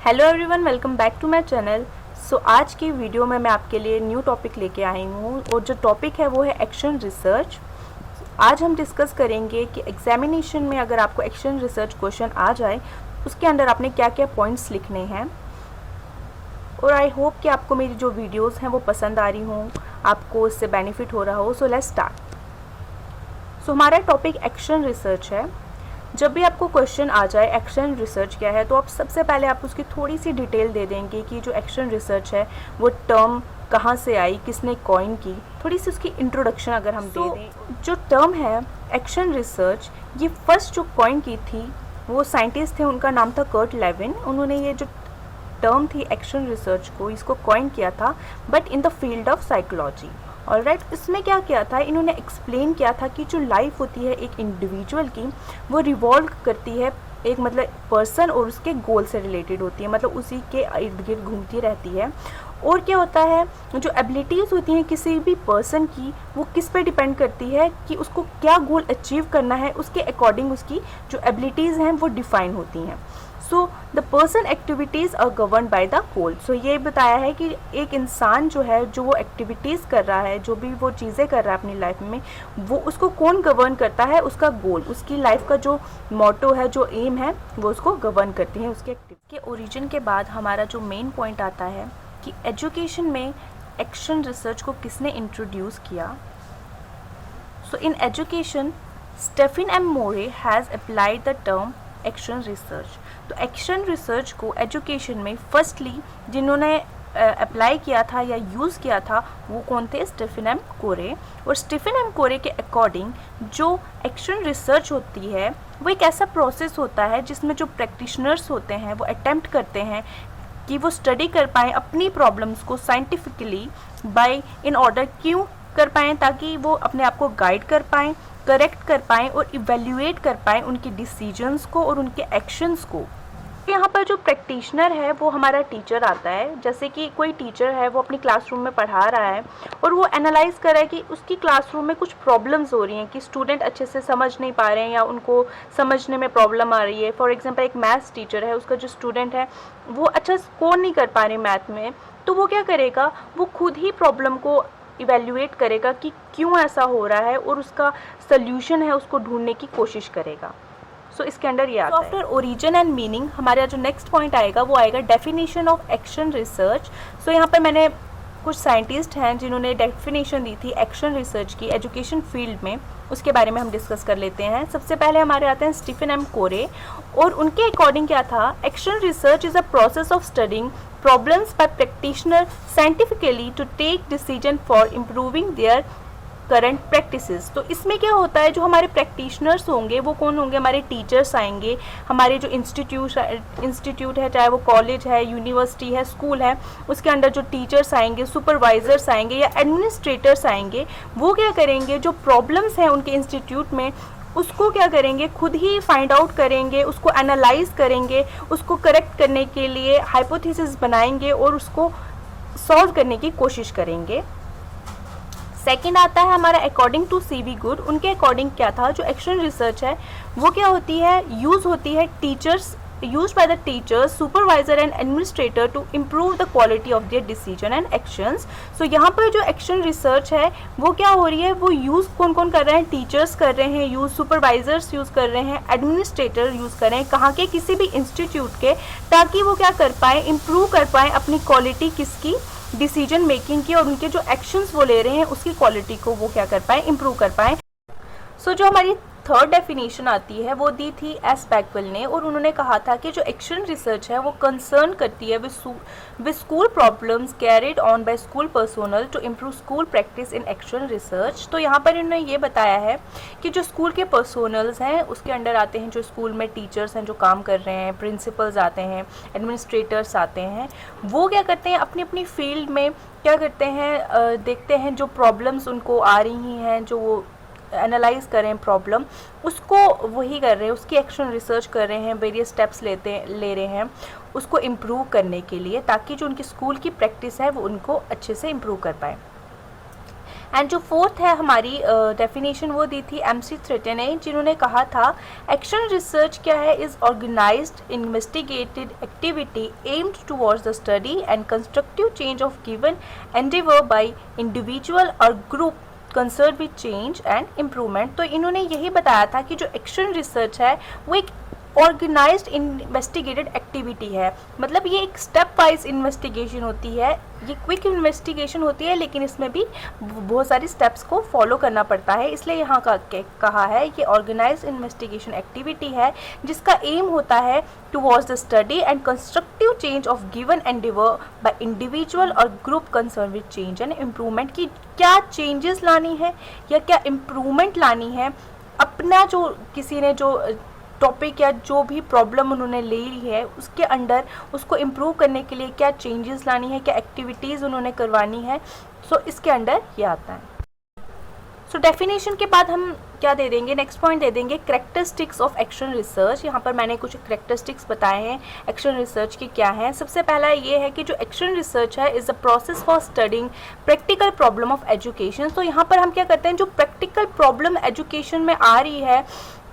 Hello everyone, welcome back to my channel. आज की video में मैं आपके लिए न्यू टॉपिक लेके आई हूँ और जो टॉपिक है वो है एक्शन रिसर्च। आज हम डिस्कस करेंगे कि एग्जामिनेशन में अगर आपको एक्शन रिसर्च क्वेश्चन आ जाए उसके अंदर आपने क्या क्या पॉइंट्स लिखने हैं। और आई होप कि आपको मेरी जो वीडियोज़ हैं वो पसंद आ रही हों, आपको इससे बेनिफिट हो रहा हो। So let's start. हमारा टॉपिक एक्शन रिसर्च है। जब भी आपको क्वेश्चन आ जाए एक्शन रिसर्च क्या है, तो आप सबसे पहले आप उसकी थोड़ी सी डिटेल दे देंगे कि जो एक्शन रिसर्च है वो टर्म कहाँ से आई, किसने कॉइन की, थोड़ी सी उसकी इंट्रोडक्शन अगर हम दे दें। जो टर्म है एक्शन रिसर्च, ये फर्स्ट जो कॉइन की थी वो साइंटिस्ट थे, उनका नाम था कर्ट लेविन। उन्होंने ये जो टर्म थी एक्शन रिसर्च को, इसको कॉइन किया था, but in the field of psychology. Alright, इसमें क्या किया था, इन्होंने एक्सप्लेन किया था कि जो लाइफ होती है एक इंडिविजुअल की, वो रिवॉल्व करती है एक मतलब पर्सन और उसके गोल से रिलेटेड होती है, मतलब उसी के इर्द गिर्द घूमती रहती है। और क्या होता है, जो एबिलिटीज़ होती हैं किसी भी पर्सन की, वो किस पे डिपेंड करती है कि उसको क्या गोल अचीव करना है, उसके अकॉर्डिंग उसकी जो एबिलिटीज़ हैं वो डिफाइन होती हैं। So the person activities are govern by the goal. So ये बताया है कि एक इंसान जो है, जो वो एक्टिविटीज़ कर रहा है, जो भी वो चीज़ें कर रहा है अपनी लाइफ में, वो उसको कौन गवर्न करता है, उसका गोल, उसकी लाइफ का जो मोटो है, जो एम है, वो उसको गवर्न करती है उसके एक्टिविटी के ओरिजिन। के बाद हमारा जो मेन पॉइंट आता है कि एजुकेशन में एक्शन रिसर्च को किसने इंट्रोड्यूस किया। So in education Stephen M Moore has applied the term action research. तो एक्शन रिसर्च को एजुकेशन में फर्स्टली जिन्होंने अप्लाई किया था या यूज़ किया था वो कौन थे, स्टीफन एम कोरे। और स्टीफन एम कोरे के अकॉर्डिंग जो एक्शन रिसर्च होती है वो एक ऐसा प्रोसेस होता है जिसमें जो प्रैक्टिशनर्स होते हैं वो अटेम्प्ट करते हैं कि वो स्टडी कर पाएँ अपनी प्रॉब्लम्स को साइंटिफिकली बाय इन ऑर्डर, क्यों कर पाएँ, ताकि वो अपने आप को गाइड कर पाएँ, करेक्ट कर पाएँ और इवेल्युएट कर पाएँ उनके डिसीजंस को और उनके एक्शंस को। यहाँ पर जो प्रैक्टिशनर है वो हमारा टीचर आता है। जैसे कि कोई टीचर है, वो अपनी क्लासरूम में पढ़ा रहा है और वो एनालाइज कर रहा है कि उसकी क्लासरूम में कुछ प्रॉब्लम्स हो रही हैं, कि स्टूडेंट अच्छे से समझ नहीं पा रहे हैं या उनको समझने में प्रॉब्लम आ रही है। फॉर एग्जांपल एक मैथ्स टीचर है, उसका जो स्टूडेंट है वो अच्छा स्कोर नहीं कर पा रहे मैथ में, तो वो क्या करेगा, वो खुद ही प्रॉब्लम को इवेल्युएट करेगा कि क्यों ऐसा हो रहा है और उसका सल्यूशन है उसको ढूंढने की कोशिश करेगा। सो इसके अंदर ये आता है। आफ्टर ओरिजिन एंड मीनिंग हमारा जो नेक्स्ट पॉइंट आएगा वो आएगा डेफिनेशन ऑफ एक्शन रिसर्च। यहाँ पर मैंने कुछ साइंटिस्ट हैं जिन्होंने डेफिनेशन दी थी एक्शन रिसर्च की एजुकेशन फील्ड में, उसके बारे में हम डिस्कस कर लेते हैं। सबसे पहले हमारे आते हैं स्टीफन एम कोरे, और उनके अकॉर्डिंग क्या था, action research is a process of studying problems by practitioner scientifically to take decision for improving their current practices. तो इसमें क्या होता है, जो हमारे प्रैक्टिशनर्स होंगे वो कौन होंगे, हमारे टीचर्स आएंगे, हमारे जो इंस्टीट्यूट है, चाहे वो कॉलेज है, यूनिवर्सिटी है, स्कूल है, उसके अंदर जो टीचर्स आएंगे, सुपरवाइजर्स आएंगे या एडमिनिस्ट्रेटर्स आएंगे, वो क्या करेंगे, जो प्रॉब्लम्स हैं उनके इंस्टीट्यूट में उसको क्या करेंगे, खुद ही फाइंड आउट करेंगे, उसको एनालाइज करेंगे, उसको करेक्ट करने के लिए हाइपोथेसिस बनाएंगे और उसको सॉल्व करने की कोशिश करेंगे। सेकंड आता है हमारा अकॉर्डिंग टू सीवी गुड। उनके अकॉर्डिंग क्या था, जो एक्शन रिसर्च है वो क्या होती है, यूज़ होती है teachers, use by the teachers, supervisor and administrator to improve the quality of their decision and actions. So यहाँ पर जो एक्शन रिसर्च है वो क्या हो रही है, वो यूज़ कौन कौन कर रहे हैं, टीचर्स कर रहे हैं यूज़, सुपरवाइजर्स यूज़ कर रहे हैं, एडमिनिस्ट्रेटर यूज़ कर रहे हैं, कहाँ के, किसी भी इंस्टीट्यूट के, ताकि वो क्या कर पाए, इम्प्रूव कर पाए अपनी क्वालिटी किसकी, डिसीजन मेकिंग की, और उनके जो एक्शंस वो ले रहे हैं उसकी क्वालिटी को वो क्या कर पाए, इम्प्रूव कर पाए। जो हमारी थर्ड डेफिनेशन आती है वो दी थी एस बैकवेल ने, और उन्होंने कहा था कि जो एक्शन रिसर्च है वो कंसर्न करती है with school problems carried on by school personnel to improve school practice in action research. तो यहाँ पर इन्होंने ये बताया है कि जो स्कूल के पर्सोनल्स हैं उसके अंडर आते हैं, जो स्कूल में टीचर्स हैं जो काम कर रहे हैं, प्रिंसिपल्स आते हैं, एडमिनिस्ट्रेटर्स आते हैं, वो क्या करते हैं, अपनी अपनी फील्ड में क्या करते हैं, देखते हैं जो प्रॉब्लम्स उनको आ रही हैं, जो वो एनालाइज करें प्रॉब्लम, उसको वही कर रहे हैं, उसकी एक्शन रिसर्च कर रहे हैं, वेरियस स्टेप्स ले रहे हैं उसको इम्प्रूव करने के लिए, ताकि जो उनकी स्कूल की प्रैक्टिस है वो उनको अच्छे से इम्प्रूव कर पाए। एंड जो फोर्थ है हमारी डेफिनेशन वो दी थी MC थ्रेटे ने, जिन्होंने कहा था एक्शन रिसर्च क्या है, is organised investigated activity aimed towards the study and constructive change of given endeavour by individual और group concern with change and improvement. तो इन्होंने यही बताया था कि जो एक्शन रिसर्च है वो एक ऑर्गेनाइज्ड इन्वेस्टिगेटेड एक्टिविटी है, मतलब ये एक स्टेप वाइज इन्वेस्टिगेशन होती है, ये क्विक इन्वेस्टिगेशन होती है, लेकिन इसमें भी बहुत सारी स्टेप्स को फॉलो करना पड़ता है। इसलिए यहाँ का कहा है ये ऑर्गेनाइज्ड इन्वेस्टिगेशन एक्टिविटी है जिसका एम होता है towards the study and constructive change of given endeavour by individual और group concern with change and improvement, की क्या चेंजेस लानी है या क्या इम्प्रूवमेंट लानी है, अपना जो किसी ने जो टॉपिक या जो भी प्रॉब्लम उन्होंने ले ली है उसके अंडर उसको इम्प्रूव करने के लिए क्या चेंजेस लानी है, क्या एक्टिविटीज़ उन्होंने करवानी है, सो इसके अंडर ये आता है। सो डेफिनेशन के बाद हम क्या दे देंगे, नेक्स्ट पॉइंट दे देंगे कैरेक्टरिस्टिक्स ऑफ एक्शन रिसर्च। यहाँ पर मैंने कुछ कैरेक्टरिस्टिक्स बताए हैं एक्शन रिसर्च की क्या है। सबसे पहला ये है कि जो एक्शन रिसर्च है is a process for studying practical problem of education. तो यहाँ पर हम क्या करते हैं, जो प्रैक्टिकल प्रॉब्लम एजुकेशन में आ रही है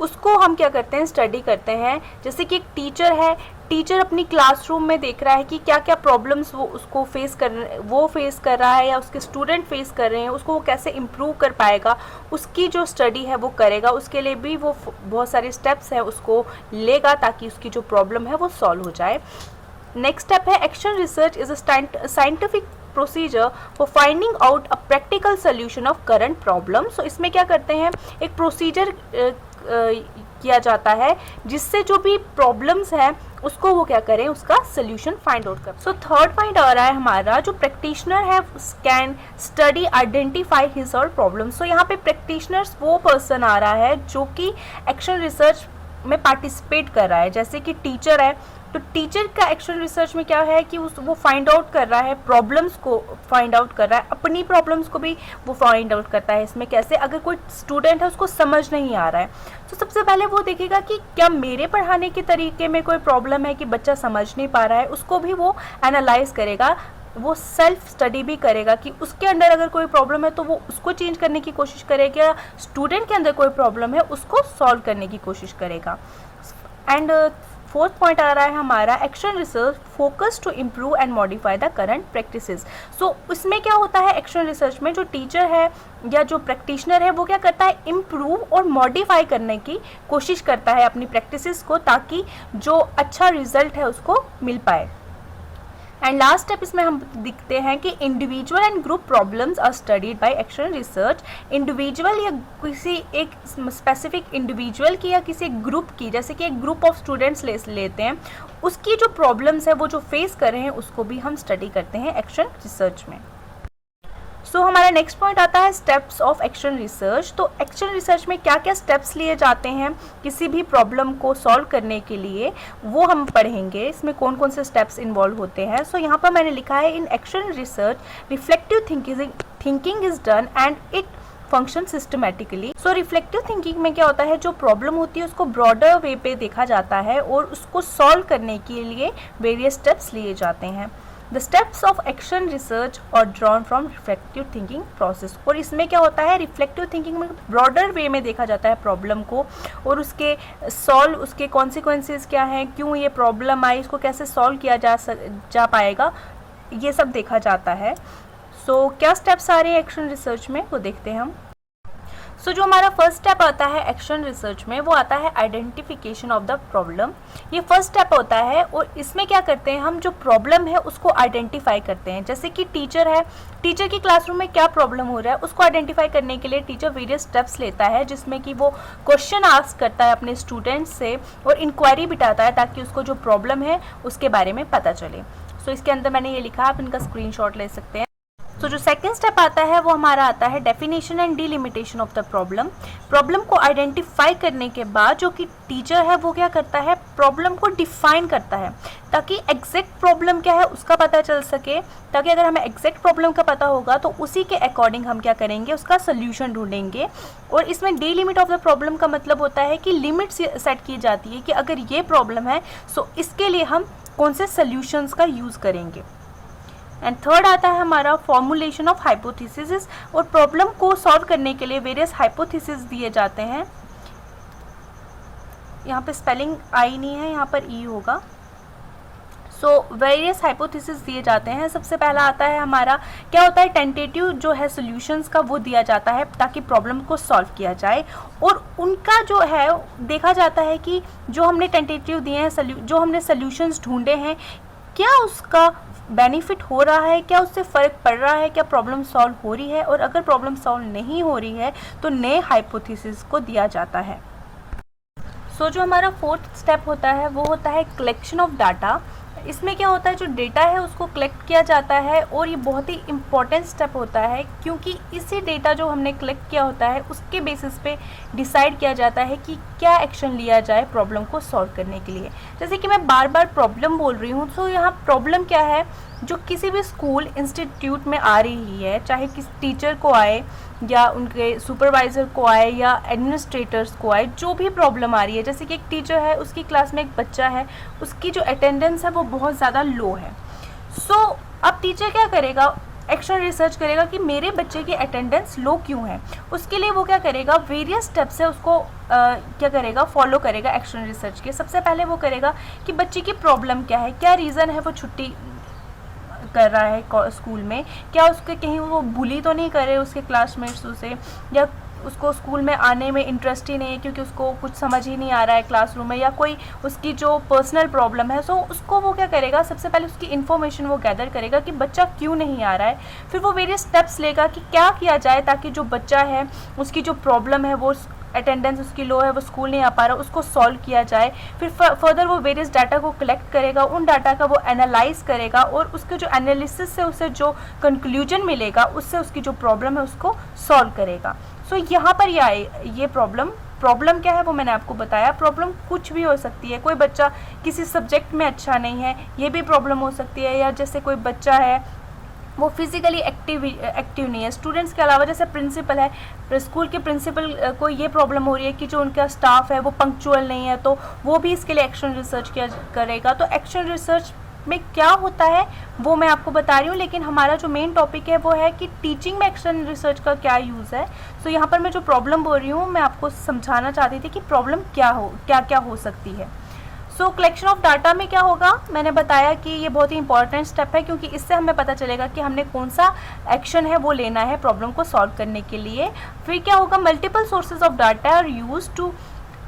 उसको हम क्या करते हैं, स्टडी करते हैं। जैसे कि एक टीचर है, टीचर अपनी क्लासरूम में देख रहा है कि क्या क्या प्रॉब्लम्स वो उसको फेस कर रहा है या उसके स्टूडेंट फेस कर रहे हैं, उसको वो कैसे इम्प्रूव कर पाएगा, उसकी जो स्टडी है वो करेगा। उसके लिए भी वो बहुत सारे स्टेप्स हैं उसको लेगा ताकि उसकी जो प्रॉब्लम है वो सॉल्व हो जाए। नेक्स्ट स्टेप है action research is a scientific procedure for finding out a practical solution of current problem. So इसमें क्या करते हैं, एक प्रोसीजर किया जाता है जिससे जो भी प्रॉब्लम्स हैं उसको वो क्या करें, उसका सोल्यूशन फाइंड आउट कर। सो थर्ड पॉइंट आ रहा है हमारा, जो प्रैक्टिशनर है कैन स्टडी आइडेंटिफाई हिज और प्रॉब्लम। सो यहाँ पे प्रैक्टिशनर्स वो पर्सन आ रहा है जो कि एक्शन रिसर्च में पार्टिसिपेट कर रहा है। जैसे कि टीचर है तो टीचर का एक्शन रिसर्च में क्या है कि वो फाइंड आउट कर रहा है, प्रॉब्लम्स को फाइंड आउट कर रहा है, अपनी प्रॉब्लम्स को भी वो फाइंड आउट करता है। इसमें कैसे, अगर कोई स्टूडेंट है उसको समझ नहीं आ रहा है तो सबसे पहले वो देखेगा कि क्या मेरे पढ़ाने के तरीके में कोई प्रॉब्लम है कि बच्चा समझ नहीं पा रहा है, उसको भी वो एनालाइज करेगा, वो सेल्फ स्टडी भी करेगा कि उसके अंदर अगर कोई प्रॉब्लम है तो वो उसको चेंज करने की कोशिश करेगा, स्टूडेंट के अंदर कोई प्रॉब्लम है उसको सॉल्व करने की कोशिश करेगा। एंड फोर्थ पॉइंट आ रहा है हमारा, action research focus to improve and modify the current practices. So इसमें क्या होता है, एक्शन रिसर्च में जो टीचर है या जो प्रैक्टिशनर है वो क्या करता है, इम्प्रूव और मॉडिफाई करने की कोशिश करता है अपनी प्रैक्टिसेस को, ताकि जो अच्छा रिजल्ट है उसको मिल पाए। एंड लास्ट स्टेप इसमें हम दिखते हैं कि individual and group problems are studied by action research. Individual या किसी एक स्पेसिफिक इंडिविजुअल की या किसी ग्रुप की, जैसे कि एक ग्रुप ऑफ स्टूडेंट्स लेते हैं, उसकी जो प्रॉब्लम्स है वो जो फेस कर रहे हैं उसको भी हम स्टडी करते हैं एक्शन रिसर्च में। सो हमारा नेक्स्ट पॉइंट आता है स्टेप्स ऑफ एक्शन रिसर्च। तो एक्शन रिसर्च में क्या क्या स्टेप्स लिए जाते हैं किसी भी प्रॉब्लम को सॉल्व करने के लिए, वो हम पढ़ेंगे। इसमें कौन कौन से स्टेप्स इन्वॉल्व होते हैं। सो यहाँ पर मैंने लिखा है, इन action research reflective thinking is done and it function systematically. So reflective thinking में क्या होता है, जो प्रॉब्लम होती है उसको ब्रॉडर वे पे देखा जाता है और उसको सॉल्व करने के लिए वेरियस स्टेप्स लिए जाते हैं। The steps of action research are drawn from reflective thinking process। और इसमें क्या होता है, रिफ्लेक्टिव थिंकिंग में ब्रॉडर वे में देखा जाता है प्रॉब्लम को और उसके कॉन्सिक्वेंसेस क्या हैं, क्यों ये प्रॉब्लम आई, इसको कैसे सॉल्व किया जा पाएगा, ये सब देखा जाता है। सो क्या स्टेप्स आ रहे हैं एक्शन रिसर्च में वो देखते हैं हम। सो जो हमारा फर्स्ट स्टेप आता है एक्शन रिसर्च में वो आता है आइडेंटिफिकेशन ऑफ द प्रॉब्लम। ये फर्स्ट स्टेप होता है और इसमें क्या करते हैं, हम जो प्रॉब्लम है उसको आइडेंटिफाई करते हैं। जैसे कि टीचर है, टीचर की क्लासरूम में क्या प्रॉब्लम हो रहा है उसको आइडेंटिफाई करने के लिए टीचर वेरियस स्टेप्स लेता है, जिसमें कि वो क्वेश्चन आस्क करता है अपने स्टूडेंट्स से और इंक्वायरी बिठाता है ताकि उसको जो प्रॉब्लम है उसके बारे में पता चले। सो इसके अंदर मैंने ये लिखा, आप इनका स्क्रीनशॉट ले सकते हैं। तो जो सेकेंड स्टेप आता है वो हमारा आता है definition and delimitation of the problem. Problem को आइडेंटिफाई करने के बाद जो कि टीचर है वो क्या करता है, प्रॉब्लम को डिफाइन करता है ताकि एग्जैक्ट प्रॉब्लम क्या है उसका पता चल सके, ताकि अगर हमें एग्जैक्ट प्रॉब्लम का पता होगा तो उसी के अकॉर्डिंग हम क्या करेंगे, उसका सोल्यूशन ढूंढेंगे। और इसमें डिलिमिट ऑफ द प्रॉब्लम का मतलब होता है कि लिमिट सेट की जाती है कि अगर ये प्रॉब्लम है सो इसके लिए हम कौन से सोल्यूशंस का यूज़ करेंगे। एंड थर्ड आता है हमारा फॉर्मुलेशन ऑफ हाइपोथेसिस, और प्रॉब्लम को सॉल्व करने के लिए वेरियस हाइपोथेसिस दिए जाते हैं। यहाँ पे स्पेलिंग आई नहीं है, यहाँ पर ई होगा। सो वेरियस हाइपोथेसिस दिए जाते हैं। सबसे पहला आता है हमारा, क्या होता है, टेंटेटिव जो है सॉल्यूशंस का वो दिया जाता है ताकि प्रॉब्लम को सॉल्व किया जाए, और उनका जो है देखा जाता है कि जो हमने टेंटेटिव दिए हैं, जो हमने सॉल्यूशंस ढूंढे हैं, क्या उसका बेनिफिट हो रहा है, क्या उससे फ़र्क पड़ रहा है, क्या प्रॉब्लम सॉल्व हो रही है, और अगर प्रॉब्लम सॉल्व नहीं हो रही है तो नए हाइपोथेसिस को दिया जाता है। सो जो हमारा फोर्थ स्टेप होता है वो होता है कलेक्शन ऑफ डाटा। इसमें क्या होता है, जो डेटा है उसको कलेक्ट किया जाता है, और ये बहुत ही इम्पॉर्टेंट स्टेप होता है क्योंकि इसी डेटा जो हमने कलेक्ट किया होता है उसके बेसिस पे डिसाइड किया जाता है कि क्या एक्शन लिया जाए प्रॉब्लम को सॉल्व करने के लिए। जैसे कि मैं बार बार प्रॉब्लम बोल रही हूँ, तो यहाँ प्रॉब्लम क्या है, जो किसी भी स्कूल इंस्टीट्यूट में आ रही है, चाहे किस टीचर को आए या उनके सुपरवाइज़र को आए या एडमिनिस्ट्रेटर्स को आए, जो भी प्रॉब्लम आ रही है, जैसे कि एक टीचर है, उसकी क्लास में एक बच्चा है, उसकी जो अटेंडेंस है वो बहुत ज़्यादा लो है। सो अब टीचर क्या करेगा, एक्शन रिसर्च करेगा कि मेरे बच्चे की अटेंडेंस लो क्यों है। उसके लिए वो क्या करेगा, वेरियस स्टेप्स है उसको क्या करेगा, फॉलो करेगा एक्शन रिसर्च के। सबसे पहले वो करेगा कि बच्चे की प्रॉब्लम क्या है, क्या रीज़न है वो छुट्टी कर रहा है स्कूल में, क्या उसके कहीं वो बुली तो नहीं करे उसके क्लासमेट्स उसे, या उसको स्कूल में आने में इंटरेस्ट ही नहीं है क्योंकि उसको कुछ समझ ही नहीं आ रहा है क्लासरूम में, या कोई उसकी जो पर्सनल प्रॉब्लम है। सो उसको वो क्या करेगा, सबसे पहले उसकी इन्फॉर्मेशन वो गैदर करेगा कि बच्चा क्यों नहीं आ रहा है। फिर वो वेरियस स्टेप्स लेगा कि क्या किया जाए ताकि जो बच्चा है उसकी जो प्रॉब्लम है, वो अटेंडेंस उसकी लो है, वो स्कूल नहीं आ पा रहा, उसको सॉल्व किया जाए। फिर फर्दर वो वेरियस डाटा को कलेक्ट करेगा, उन डाटा का वो एनालाइज करेगा, और उसके जो एनालिसिस से उसे जो कंक्लूजन मिलेगा उससे उसकी जो प्रॉब्लम है उसको सॉल्व करेगा। सो यहाँ पर ये प्रॉब्लम क्या है वो मैंने आपको बताया। प्रॉब्लम कुछ भी हो सकती है, कोई बच्चा किसी सब्जेक्ट में अच्छा नहीं है, ये भी प्रॉब्लम हो सकती है, या जैसे कोई बच्चा है वो फिज़िकली एक्टिव नहीं है। स्टूडेंट्स के अलावा जैसे प्रिंसिपल है, स्कूल के प्रिंसिपल को ये प्रॉब्लम हो रही है कि जो उनका स्टाफ है वो पंक्चुअल नहीं है, तो वो भी इसके लिए एक्शन रिसर्च किया करेगा। तो एक्शन रिसर्च में क्या होता है वो मैं आपको बता रही हूँ, लेकिन हमारा जो मेन टॉपिक है वो है कि टीचिंग में एक्शन रिसर्च का क्या यूज़ है। सो यहाँ पर मैं जो प्रॉब्लम बोल रही हूँ मैं आपको समझाना चाहती थी कि प्रॉब्लम क्या हो सकती है। सो कलेक्शन ऑफ डाटा में क्या होगा, मैंने बताया कि ये बहुत ही इंपॉर्टेंट स्टेप है क्योंकि इससे हमें पता चलेगा कि हमने कौन सा एक्शन है वो लेना है प्रॉब्लम को सॉल्व करने के लिए। फिर क्या होगा, multiple sources of data are use to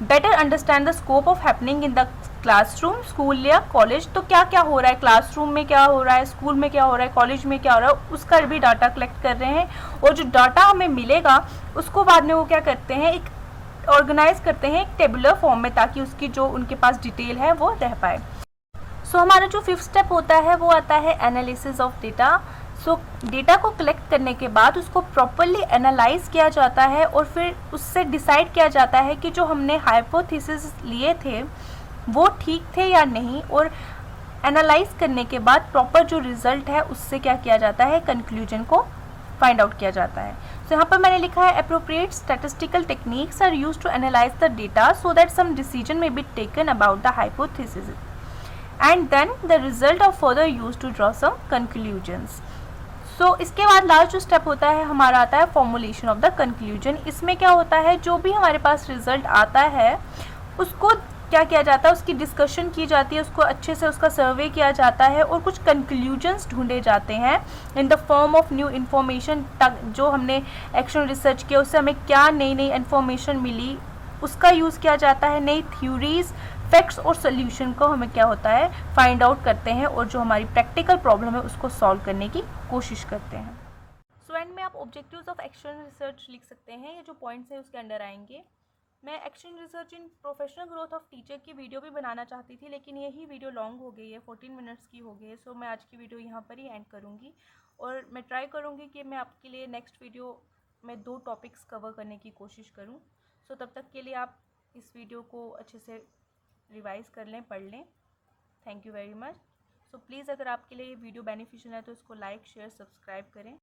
better understand the scope of happening in the classroom, school या कॉलेज। तो क्या क्या हो रहा है, क्लासरूम में क्या हो रहा है, स्कूल में क्या हो रहा है, कॉलेज में क्या हो रहा है, उसका भी डाटा कलेक्ट कर रहे हैं। और जो डाटा हमें मिलेगा उसको बाद में वो क्या करते हैं, एक ऑर्गेनाइज करते हैं एक टेबुलर फॉर्म में, ताकि उसकी जो उनके पास डिटेल है वो रह पाए। सो हमारा जो फिफ्थ स्टेप होता है वो आता है analysis of data. So data को कलेक्ट करने के बाद उसको प्रॉपरली एनालाइज किया जाता है, और फिर उससे डिसाइड किया जाता है कि जो हमने हाइपोथेसिस लिए थे वो ठीक थे या नहीं, और एनालाइज करने के बाद प्रॉपर जो रिजल्ट है उससे क्या किया जाता है, कंक्लूजन को फाइंड आउट किया जाता है। तो यहाँ पर मैंने लिखा है appropriate statistical techniques are used to analyse the data so that some decision may be taken about the hypothesis and then the result of further use to draw some conclusions. So इसके बाद last जो step होता है हमारा आता है formulation of the conclusion. इसमें क्या होता है, जो भी हमारे पास रिजल्ट आता है उसको क्या किया जाता है, उसकी डिस्कशन की जाती है, उसको अच्छे से उसका सर्वे किया जाता है, और कुछ कंक्लूजन्स ढूंढे जाते हैं in the form of new information. जो हमने एक्शन रिसर्च किया उससे हमें क्या नई नई इन्फॉर्मेशन मिली उसका यूज़ किया जाता है। नई थ्योरीज, फैक्ट्स और सोल्यूशन को हमें क्या होता है फाइंड आउट करते हैं, और जो हमारी प्रैक्टिकल प्रॉब्लम है उसको सॉल्व करने की कोशिश करते हैं। सो एंड में आप ऑब्जेक्टिव्स ऑफ एक्शन रिसर्च लिख सकते हैं, ये जो पॉइंट्स हैं उसके अंडर आएंगे। मैं action research in professional growth of teacher की वीडियो भी बनाना चाहती थी, लेकिन यही वीडियो लॉन्ग हो गई है, 14 मिनट्स की हो गई है। सो मैं आज की वीडियो यहाँ पर ही एंड करूँगी, और मैं ट्राई करूँगी कि मैं आपके लिए नेक्स्ट वीडियो में 2 टॉपिक्स कवर करने की कोशिश करूँ। सो तब तक के लिए आप इस वीडियो को अच्छे से रिवाइज़ कर लें, पढ़ लें। Thank you very much. So please अगर आपके लिए ये वीडियो बेनिफिशियल है तो इसको लाइक, शेयर, सब्सक्राइब करें।